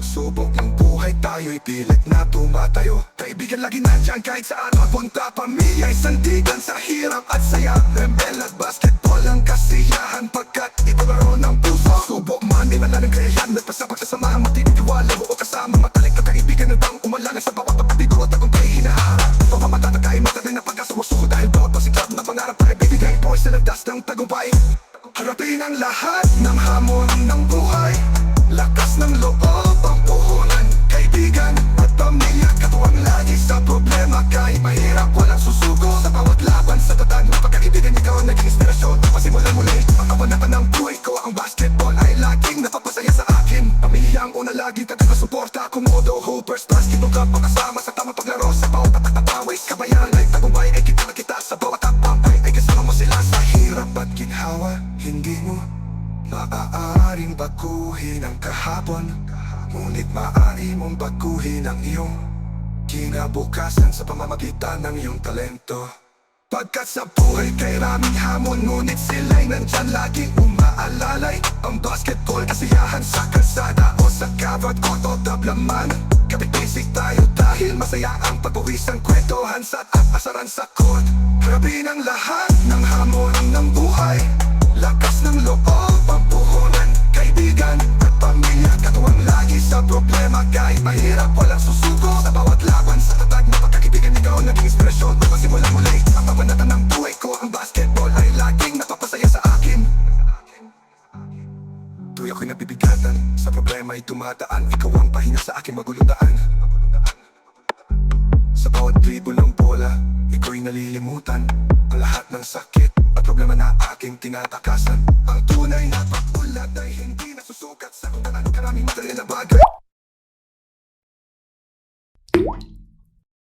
pagsubok ng buhay tayo'y pilit na tumatayo. Kaibigan lagi nandyan kahit saan magpunta. Pamilya'y sandigan sa hirap at saya. ML at basketball ang kasiyahan pagkat ipagaro ng puso. Subok man, di wala ng kayahan. Nagpasa pagsasamahan, matititiwala o kasama matalik na kaibigan. Nang umalangan sa bawat pagpabigo at tagumpay hinaharap. Pamamatatakai matagal na pag-asusuko dahil bawat pasiklap na pangarap ay bibigay poise sa landas ng tagumpay. Harapin ang lahat ng hamon ng buhay. Lakas ng loob ang puhunan. Kaibigan at pamilya, katuwang lagi sa problema. Kahit mahirap, walang susuko sa bawat laban. Sa tatag ng pagkaibigan, ikaw ang naging inspirasyon. Pasimulan muli ang kabanatan ng buhay ko. Ang basketball ay laging napapasaya sa akin. Pamilya ang una lagi taga-suporta. Komodo, Hoopers, basketball club, makasama sa tamang paglaro. Sa bawat tatak na pawis, kabayan ay tagumpay. Ay kita na kita sa bawat tampay. Ay kasama mo sila sa hirap at ginhawa. Hindi mo maaaring baguhin ang kahapon, ngunit maaari mong baguhin ang iyong kinabukasan sa pamamagitan ng iyong talento. Pagkat sa buhay kay raming hamon, ngunit sila'y nandyan laging umaalalay. Ang basketball kasiyahan sa kalsada o sa covered court o tablaman. Kapit-basic tayo dahil masaya ang pagpawisan, kwentuhan sa at asaran sa court. Harapin ang lahat ng hamon ng buhay. Lakas ng loob ang puhunan. Kaibigan at pamilya, katuwang lagi sa problema. Kahit mahirap, walang susuko sa bawat laban. Sa tatag na pagkakaibigan, ikaw ang naging inspirasyon. Magpasimula muli ang kabanatan ng buhay ko. Ang basketball ay laging napapasaya sa akin. Tuwi ako'y nabibigatan, sa problema'y tumataan. Ikaw ang pahinga sa aking magulong daan. Sa bawat dribble ng bola, ikaw'y nalilimutan ang lahat ng sakit at problema na aking tinatakasan. Ang tunay na pag-ulat ay hindi nasusukat sa kung karaming material na bagay.